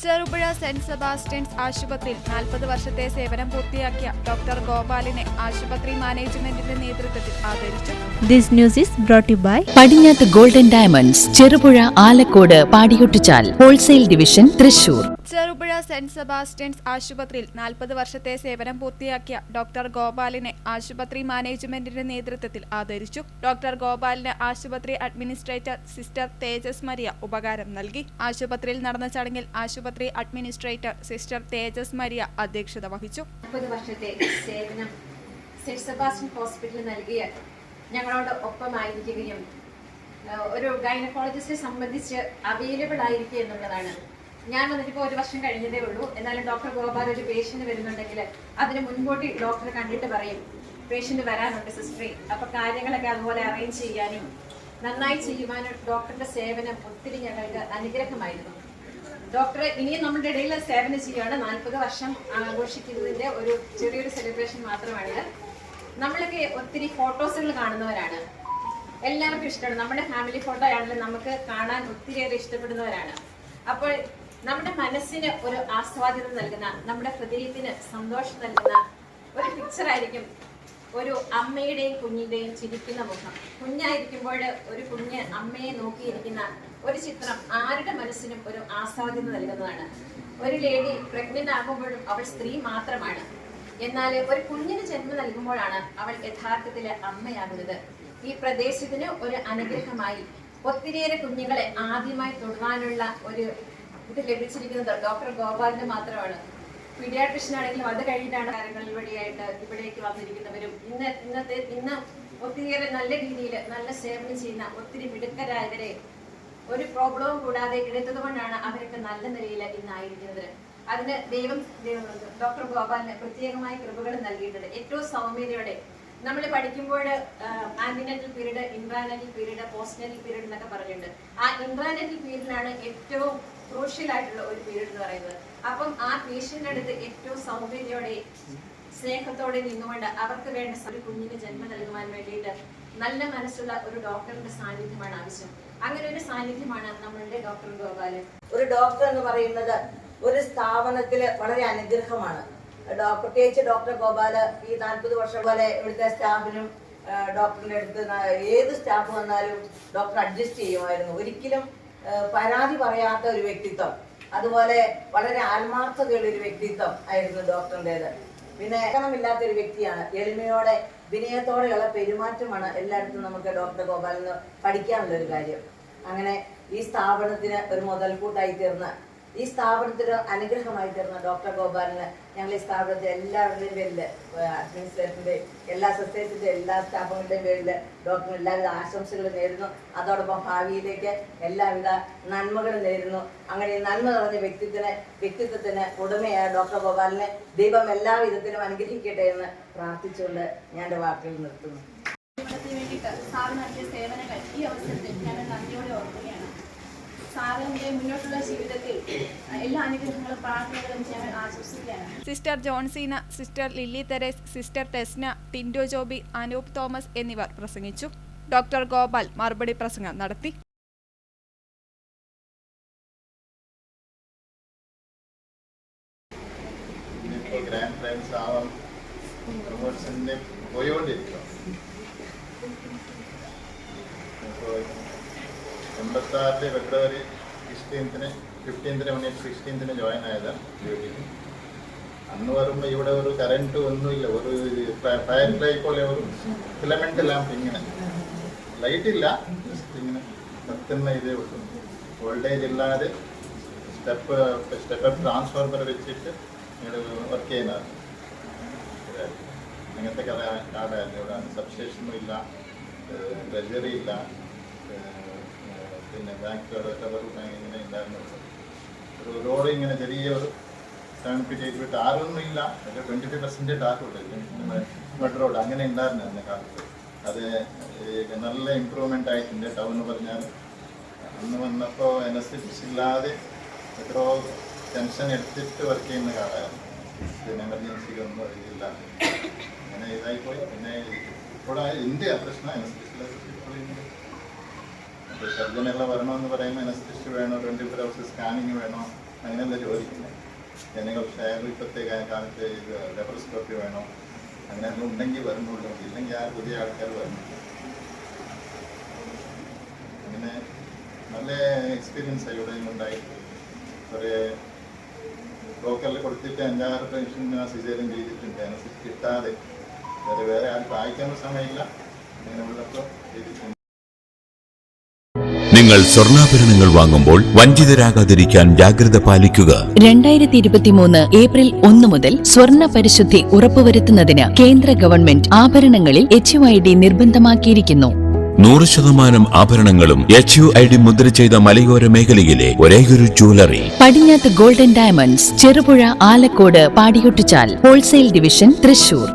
Cherupuzha saint Sebastian's ആശുപത്രിയിൽ 40 വർഷത്തെ സേവനം പൂർത്തിയാക്കിയ ഡോക്ടർ ഗോപാലിനെ ആശുപത്രി മാനേജ്മെന്റിന്റെ നേതൃത്വത്തിൽ ആദരിച്ചു. This news is brought to you by Padinjath golden diamonds, Cherupuzha, Alakode, Padiyotchal, wholesale division, Thrissur. Cherupuzha saint Sebastian's ആശുപത്രിയിൽ 40 വർഷത്തെ സേവനം പൂർത്തിയാക്കിയ ഡോക്ടർ ഗോപാലിനെ ആശുപത്രി മാനേജ്മെന്റിന്റെ നേതൃത്വത്തിൽ ആദരിച്ചു. ഡോക്ടർ ഗോപാലിന് ആശുപത്രി അഡ്മിനിസ്ട്രേറ്റർ സിസ്റ്റർ തേജസ് മരിയ ഉപകാരം നൽകി. ആശുപത്രിയിൽ നടന്ന ചടങ്ങിൽ ആശുപത്രി അഡ്മിനിസ്ട്രേറ്റർ സിസ്റ്റർ തേജസ് മരിയ അധ്യക്ഷത വഹിച്ചു. 40 വർഷത്തെ സേവനം സെന്റ് സെബാസ്റ്റ്യൻ ഹോസ്പിറ്റലിൽ നൽകിയ ഞങ്ങളോട് ഒപ്പമായിരിക്കുകയും ഒരു ഗൈനക്കോളജിസ്റ്റിനെ സംബന്ധിച്ച് അവൈലബിൾ ആയിരിക്കുക എന്നുള്ളതാണ്. ഞാൻ വന്നിട്ടിപ്പോൾ 1 വർഷം കഴിഞ്ഞതേ ഉള്ളൂ. എന്നാലും ഡോക്ടർ ഗോപാൽ ഒരു പേഷ്യന്റ് വരുന്നുണ്ടെങ്കിൽ അതിന് മുൻകൂട്ടി ഡോക്ടറെ കണ്ടിട്ട് പറയും പേഷ്യന്റ് വരാനുണ്ട് സിസ്റ്ററെ. അപ്പോൾ കാര്യങ്ങളൊക്കെ അതുപോലെ അറേഞ്ച് ചെയ്യാനും നന്നായി ചെയ്യുവാനും ഡോക്ടറുടെ സേവനം ഒത്തിരി ഞങ്ങൾക്ക് അനുഗ്രഹമായിരുന്നു. ഡോക്ടറെ ഇനിയും നമ്മുടെ ഇടയിൽ സേവനം ചെയ്യുകയാണ്. 40 വർഷം ആഘോഷിക്കുന്നതിൻ്റെ ഒരു ചെറിയൊരു സെലിബ്രേഷൻ മാത്രമാണിത്. നമ്മളൊക്കെ ഒത്തിരി ഫോട്ടോസുകൾ കാണുന്നവരാണ്, എല്ലാവർക്കും ഇഷ്ടമാണ്. നമ്മുടെ ഫാമിലി ഫോട്ടോ ആണെങ്കിലും നമുക്ക് കാണാൻ ഒത്തിരിയേറെ ഇഷ്ടപ്പെടുന്നവരാണ്. അപ്പോൾ നമ്മുടെ മനസ്സിന് ഒരു ആസ്വാദ്യത നൽകുന്ന, നമ്മുടെ ഹൃദയത്തിന് സന്തോഷം നൽകുന്ന ഒരു പിക്ചർ ആയിരിക്കും ഒരു അമ്മയുടെയും കുഞ്ഞിന്റെയും ചിരിക്കുന്ന മുഖം. കുഞ്ഞായിരിക്കുമ്പോൾ ഒരു കുഞ്ഞ് അമ്മയെ നോക്കിയിരിക്കുന്ന ഒരു ചിത്രം ആരുടെ മനസ്സിനും ഒരു ആസ്വാദ്യത നൽകുന്നതാണ്. ഒരു ലേഡി പ്രഗ്നന്റ് ആകുമ്പോഴും അവൾ സ്ത്രീ മാത്രമാണ്. എന്നാൽ ഒരു കുഞ്ഞിന് ജന്മം നൽകുമ്പോഴാണ് അവൾ യഥാർത്ഥത്തിൽ അമ്മയാകുന്നത്. ഈ പ്രദേശത്തിന് ഒരു അനുഗ്രഹമായി ഒത്തിരിയേറെ കുഞ്ഞുങ്ങളെ ആദ്യമായി തൊടുവാനുള്ള ഒരു ഇത് ലഭിച്ചിരിക്കുന്നത് ഡോക്ടർ ഗോപാലിന് മാത്രമാണ്. പീഡിയാട്രിഷ്യൻ ആണെങ്കിലും അത് കഴിഞ്ഞിട്ടാണ് കാര്യങ്ങളിൽ വഴിയായിട്ട് ഇവിടേക്ക് വന്നിരിക്കുന്നവരും ഇന്ന് ഒത്തിരിയേറെ നല്ല രീതിയിൽ നല്ല സേവനം ചെയ്യുന്ന ഒത്തിരി മിടുക്കരായവരെ ഒരു പ്രോബ്ലവും കൂടാതെ എടുത്തത് കൊണ്ടാണ് അവരൊക്കെ നല്ല നിലയിൽ ഇന്നായിരിക്കുന്നത്. അതിന് ദൈവം ഡോക്ടർ ഗോപാലിന് പ്രത്യേകമായ കൃപകൾ നൽകിയിട്ടുണ്ട്. ഏറ്റവും സൗമ്യതയോടെ നമ്മൾ പഠിക്കുമ്പോൾ ആന്റിനറ്റൽ പീരീഡ്, ഇൻട്രാനറ്റൽ പീരീഡ്, പോസ്റ്റ്നറ്റൽ പീരീഡ് എന്നൊക്കെ പറഞ്ഞിട്ടുണ്ട്. ആ ഇൻട്രാനറ്റൽ പീരീഡിലാണ് ഏറ്റവും ക്രൂഷ്യൽ ആയിട്ടുള്ള ഒരു പീരീഡ് എന്ന് പറയുന്നത്. അപ്പം ആ പേഷ്യന്റിന്റെ അടുത്ത് ഏറ്റവും സൗമ്യതയോടെ സ്നേഹത്തോടെ നിന്നുകൊണ്ട് അവർക്ക് വേണ്ട ഒരു കുഞ്ഞിന് ജന്മം നൽകുവാൻ വേണ്ടിയിട്ട് നല്ല മനസ്സുള്ള ഒരു ഡോക്ടറിന്റെ സാന്നിധ്യമാണ് ആവശ്യം. അങ്ങനെ ഒരു സാന്നിധ്യമാണ് നമ്മളുടെ ഡോക്ടർ ഗോപാലൻ. ഒരു ഡോക്ടർ എന്ന് പറയുന്നത് ഒരു സ്ഥാപനത്തില് വളരെ അനുഗ്രഹമാണ്. പ്രത്യേകിച്ച് ഡോക്ടർ ഗോപാല് ഈ 40 വർഷം പോലെ ഇവിടുത്തെ സ്റ്റാഫിനും ഡോക്ടറിന്റെ അടുത്ത് ഏത് സ്റ്റാഫ് വന്നാലും ഡോക്ടർ അഡ്ജസ്റ്റ് ചെയ്യുമായിരുന്നു. ഒരിക്കലും പരാതി പറയാത്ത ഒരു വ്യക്തിത്വം, അതുപോലെ വളരെ ആത്മാർത്ഥതയുള്ള ഒരു വ്യക്തിത്വം ആയിരുന്നു ഡോക്ടറിൻ്റെത്. പിന്നെ ഏകണമില്ലാത്ത ഒരു വ്യക്തിയാണ്. എളിമയോടെ വിനയത്തോടെയുള്ള പെരുമാറ്റമാണ് എല്ലായിടത്തും നമുക്ക് ഡോക്ടർ ഗോപാലിൽ നിന്ന് പഠിക്കാനുള്ള ഒരു കാര്യം. അങ്ങനെ ഈ സ്ഥാപനത്തിന് ഒരു മുതൽക്കൂട്ടായി തീർന്ന, ഈ സ്ഥാപനത്തിന് അനുഗ്രഹമായി തീർന്ന ഡോക്ടർ ഗോപാലിന് ഞങ്ങൾ ഈ സ്ഥാപനത്തെ എല്ലാവരുടെയും പേരിൽ, അഡ്മിനിസ്ട്രേറ്ററിന്റെ എല്ലാ സിസ്റ്റേഴ്സിന്റെ എല്ലാ സ്റ്റാഫുകളുടെയും പേരിൽ ഡോക്ടറിന് എല്ലാവിധ ആശംസകൾ നേരുന്നു. അതോടൊപ്പം ഭാവിയിലേക്ക് എല്ലാവിധ നന്മകളും നേരുന്നു. അങ്ങനെ നന്മ നിറഞ്ഞ വ്യക്തിത്വത്തിന് ഉടമയായ ഡോക്ടർ ഗോപാലിനെ ദൈവം എല്ലാ വിധത്തിലും അനുഗ്രഹിക്കട്ടെ എന്ന് പ്രാർത്ഥിച്ചുകൊണ്ട് ഞാൻ എൻ്റെ വാക്കുകൾ നിർത്തുന്നു. സേവനങ്ങൾ ഈ അവസരത്തിൽ ഞാൻ നന്ദിയോടെ ഓർക്കുകയാണ്. സാറിന്റെ മുന്നോട്ടുള്ള ജീവിതത്തിൽ എല്ലാ അനുഗ്രഹങ്ങളും പ്രാർത്ഥനകളും ഞങ്ങൾ ആശംസിക്കുകയാണ്. Sister Jonsina, sister Lilly Theres, sister Tesna, Tindo Joby, Anoop Thomas എന്നിവർ പ്രസംഗിച്ചു. ഡോക്ടർ ഗോപാൽ മറുപടി പ്രസംഗം നടത്തി. ഫെബ്രുവരി 15ന് ജോയിൻ ആയതാണ് ഡ്യൂട്ടിക്ക്. അന്ന് വരുമ്പോൾ ഇവിടെ ഒരു കറണ്ട് ഒന്നുമില്ല, ഒരു ഫയർ പോലെ ഒരു ഫിലമെന്റ് ലാമ്പ് ഇങ്ങനെ, ലൈറ്റ് ഇല്ല, ജസ്റ്റ് ഇങ്ങനെ കത്തുന്ന ഇതേ ഉള്ളൂ. വോൾട്ടേജ് ഇല്ലാതെ സ്റ്റെപ്പ് ട്രാൻസ്ഫോർമർ വെച്ചിട്ട് ഇങ്ങനെ വർക്ക് ചെയ്യുന്നതാണ്. അങ്ങനത്തെ കാടായിരുന്നു ഇവിടെ. സബ്സ്റ്റേഷനും ഇല്ല, ട്രഷറി ഇല്ല, പിന്നെ ബാങ്ക് ഇങ്ങനെ ഉണ്ടായിരുന്നുള്ളൂ. ഒരു റോഡ് ഇങ്ങനെ ചെറിയ ഒരു 70 ചെയ്ത് വിട്ട് ആരൊന്നും ഇല്ല, ഒരു 25% ആക്കുള്ളൂ മെട്രോ റോഡ് അങ്ങനെ ഉണ്ടായിരുന്നു അന്ന കാലത്ത്. അത് നല്ല ഇമ്പ്രൂവ്മെൻ്റ് ആയിട്ടുണ്ട്. ടൗൺ എന്ന് പറഞ്ഞാൽ അന്ന് വന്നപ്പോൾ അനസ്തീസിയ ഇല്ലാതെ എത്രയോ ടെൻഷൻ എടുത്തിട്ട് വർക്ക് ചെയ്യുന്ന കാലമായിരുന്നു. പിന്നെ എമർജൻസിക്കൊന്നും ഇതില്ല, അങ്ങനെ ഇതായിപ്പോയി. പിന്നെ ഇപ്പോൾ ഇന്ത്യ പ്രശ്നം അനസ്തീസിയ സർജനെല്ലാം വരണമെന്ന് പറയുമ്പോൾ അനസ്തീഷ്യ വേണോ, 24 hours സ്കാനിങ് വേണോ, അങ്ങനെയല്ല ചോദിക്കുന്നത്. ജനങ്ങൾ ഷെയർ ഇപ്പോഴത്തെ കാലത്ത് ലെപ്രോസ്കോപ്പി വേണോ അങ്ങനെയൊന്നും ഉണ്ടെങ്കിൽ വരുന്നുള്ളൂ, ഇല്ലെങ്കിൽ ആ പുതിയ ആൾക്കാർ വരുന്നില്ല. അങ്ങനെ നല്ല എക്സ്പീരിയൻസ് ഇവിടെ ഉണ്ടായി. കുറേ ബ്രോക്കറിൽ കൊടുത്തിട്ട് 5-6 പെൻഷൻ സിസേറിയൻ ചെയ്തിട്ടുണ്ട്. അനുസരിച്ച് കിട്ടാതെ വേറെ ആർക്കും വായിക്കാനുള്ള സമയമില്ല, അങ്ങനെ ഉള്ളപ്പോൾ ചെയ്തിട്ടുണ്ട്. നിങ്ങൾ സ്വർണ്ണാഭരണങ്ങൾ വാങ്ങുമ്പോൾ വഞ്ചിതരാകാതിരിക്കാൻ ജാഗ്രത പാലിക്കുക. 2023 ഏപ്രിൽ 1 മുതൽ സ്വർണ്ണ പരിശുദ്ധി ഉറപ്പുവരുത്തുന്നതിന് കേന്ദ്ര ഗവൺമെന്റ് ആഭരണങ്ങളിൽ HUID നിർബന്ധമാക്കിയിരിക്കുന്നു. 100% ആഭരണങ്ങളും HUID മുദ്ര ചെയ്ത മലയോര മേഖലയിലെ ഒരേയൊരു jewellery Padinjath golden diamonds, Cherupuzha, Alakode, Padiyotchal, wholesale division, Thrissur.